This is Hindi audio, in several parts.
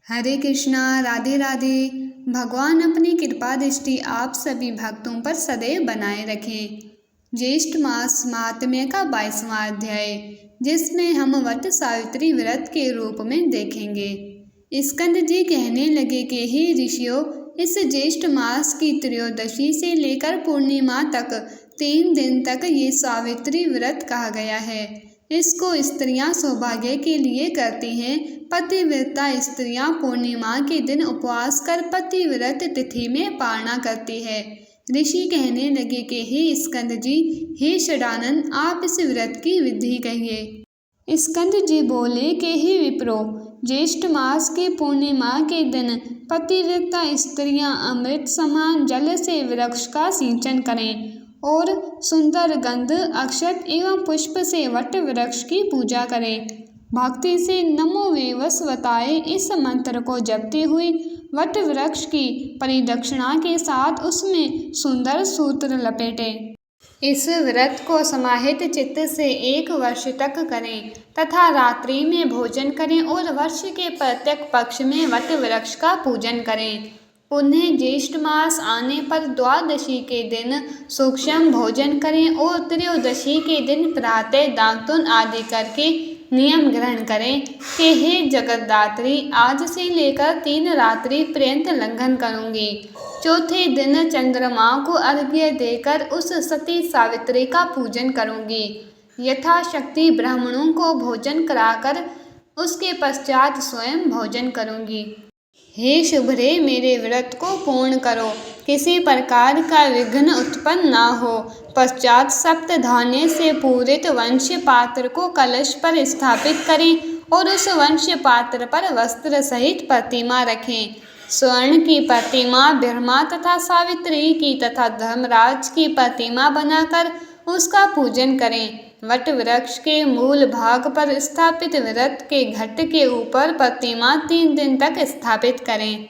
हरे कृष्णा, राधे राधे। भगवान अपनी कृपा दृष्टि आप सभी भक्तों पर सदैव बनाए रखें। ज्येष्ठ मास महात्म्य का 22वां अध्याय, जिसमें हम वट सावित्री व्रत के रूप में देखेंगे। स्कंद जी कहने लगे कि हे ऋषियों, इस ज्येष्ठ मास की त्रयोदशी से लेकर पूर्णिमा तक 3 दिन तक ये सावित्री व्रत कहा गया है। इसको स्त्रियां सौभाग्य के लिए करती हैं। पतिव्रता स्त्रियां पूर्णिमा के दिन उपवास कर पतिव्रत तिथि में पारणा करती है। ऋषि कहने लगे कि हे स्कंद जी, हे षडानन, आप इस व्रत की विधि कहिए। स्कंद जी बोले कि हे विप्रो, ज्येष्ठ मास की पूर्णिमा के दिन पतिव्रता स्त्रियां अमृत समान जल से वृक्ष का सिंचन करें और सुंदर गंध, अक्षत एवं पुष्प से वट वृक्ष की पूजा करें। भक्ति से नमो वेवस्वताय इस मंत्र को जपती हुई वट वृक्ष की परिदक्षिणा के साथ उसमें सुंदर सूत्र लपेटें। इस व्रत को समाहित चित्त से 1 वर्ष तक करें तथा रात्रि में भोजन करें और वर्ष के प्रत्येक पक्ष में वट वृक्ष का पूजन करें। पुनः ज्येष्ठ मास आने पर द्वादशी के दिन सूक्ष्म भोजन करें और त्रयोदशी के दिन प्रातः दातुन आदि करके नियम ग्रहण करें कि हे जगद्धात्री, आज से लेकर 3 रात्रि पर्यंत लंघन करूंगी। चौथे दिन चंद्रमा को अर्घ्य देकर उस सती सावित्री का पूजन करूंगी। यथाशक्ति ब्राह्मणों को भोजन कराकर उसके पश्चात स्वयं भोजन करूंगी। हे शुभ्रे, मेरे व्रत को पूर्ण करो, किसी प्रकार का विघ्न उत्पन्न न हो। पश्चात सप्त धान्य से पूरित वंश पात्र को कलश पर स्थापित करें और उस वंश पात्र पर वस्त्र सहित प्रतिमा रखें। स्वर्ण की प्रतिमा ब्रह्मा तथा सावित्री की तथा धर्मराज की प्रतिमा बनाकर उसका पूजन करें। वट वृक्ष के मूल भाग पर स्थापित व्रत के घट के ऊपर प्रतिमा 3 दिन तक स्थापित करें।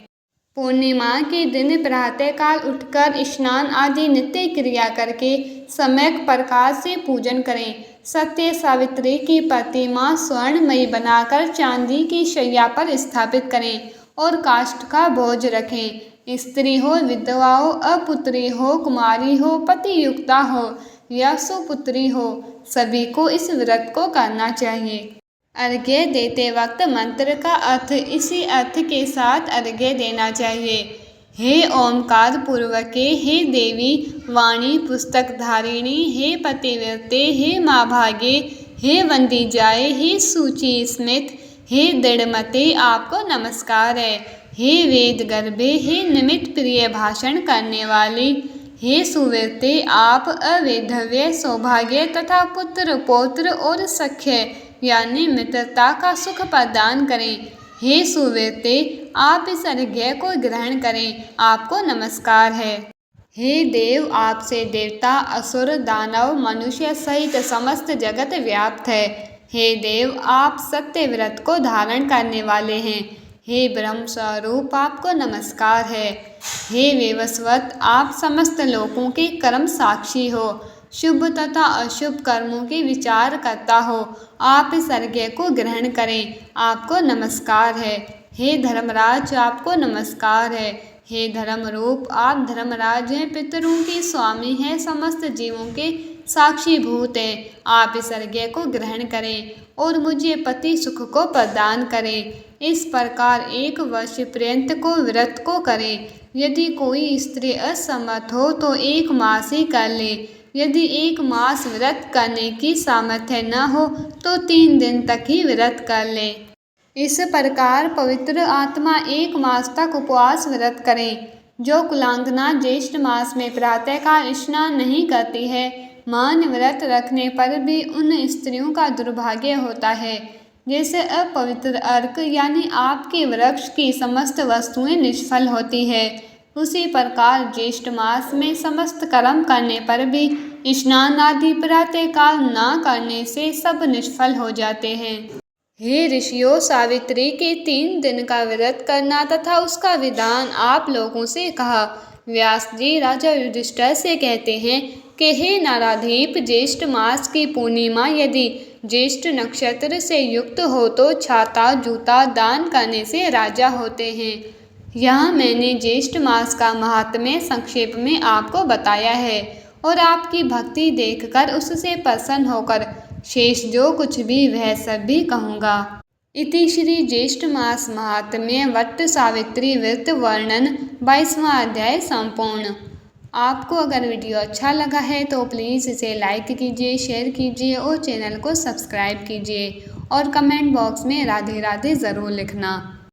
पूर्णिमा के दिन प्रातःकाल उठकर स्नान आदि नित्य क्रिया करके सम्यक प्रकार से पूजन करें। सत्य सावित्री की प्रतिमा स्वर्णमयी बनाकर चांदी की शैया पर स्थापित करें और काष्ठ का भोज रखें। स्त्री हो, विधवा हो, अपुत्री हो, कुमारी हो, पतियुक्ता हो या सुपुत्री हो, सभी को इस व्रत को करना चाहिए। अर्घ्य देते वक्त मंत्र का अर्थ इसी अर्थ के साथ अर्घ्य देना चाहिए। हे ओमकार पूर्वके, हे देवी वाणी पुस्तक धारिणी, हे पतिव्रते, हे माँ भागे, हे वंदी जाए, हे सूची स्मित, हे दृढ़मते, आपको नमस्कार है। हे वेद गर्भे, हे निमित्त प्रिय भाषण करने वाली, हे सुवृते, आप अवैधव्य सौभाग्य तथा पुत्र पौत्र और सख्य यानी मित्रता का सुख प्रदान करें। हे सुवृते, आप इस अर्घ्य को ग्रहण करें, आपको नमस्कार है। हे देव, आपसे देवता, असुर, दानव, मनुष्य सहित समस्त जगत व्याप्त है। हे देव, आप सत्य व्रत को धारण करने वाले हैं। हे ब्रह्म स्वरूप, आपको नमस्कार है। हे वेवस्वत, आप समस्त लोकों के कर्म साक्षी हो, शुभ तथा अशुभ कर्मों के विचार करता हो। आप इस अर्घ्य को ग्रहण करें, आपको नमस्कार है। हे धर्मराज, आपको नमस्कार है। हे धर्मरूप, आप धर्मराज हैं, पितरों के स्वामी हैं, समस्त जीवों के साक्षीभूत हैं। आप इस अर्घ्य को ग्रहण करें और मुझे पति सुख को प्रदान करें। इस प्रकार 1 वर्ष पर्यंत को व्रत को करें। यदि कोई स्त्री असमर्थ हो तो 1 मास ही कर ले। यदि 1 मास व्रत करने की सामर्थ्य न हो तो 3 दिन तक ही व्रत कर ले। इस प्रकार पवित्र आत्मा 1 मास तक उपवास व्रत करें। जो कुलांगना ज्येष्ठ मास में प्रातःकाल स्नान नहीं करती है, मान व्रत रखने पर भी उन स्त्रियों का दुर्भाग्य होता है। जैसे अपवित्र अर्क यानी आपके वृक्ष की समस्त वस्तुएं निष्फल होती है, उसी प्रकार ज्येष्ठ मास में समस्त कर्म करने पर भी स्नान आदि प्रातःकाल न करने से सब निष्फल हो जाते हैं। हे ऋषियों, सावित्री के 3 दिन का व्रत करना तथा उसका विधान आप लोगों से कहा। व्यास जी राजा युधिष्ठिर से कहते हैं कि हे नाराधीप, ज्येष्ठ मास की पूर्णिमा यदि ज्येष्ठ नक्षत्र से युक्त हो तो छाता जूता दान करने से राजा होते हैं। यहाँ मैंने ज्येष्ठ मास का महात्म्य संक्षेप में आपको बताया है और आपकी भक्ति देखकर उससे प्रसन्न होकर शेष जो कुछ भी वह सब भी कहूँगा। इति श्री ज्येष्ठ मास महात्म्य वट सावित्री व्रत वर्णन 22वां अध्याय संपूर्ण। आपको अगर वीडियो अच्छा लगा है तो प्लीज़ इसे लाइक कीजिए, शेयर कीजिए और चैनल को सब्सक्राइब कीजिए और कमेंट बॉक्स में राधे राधे ज़रूर लिखना।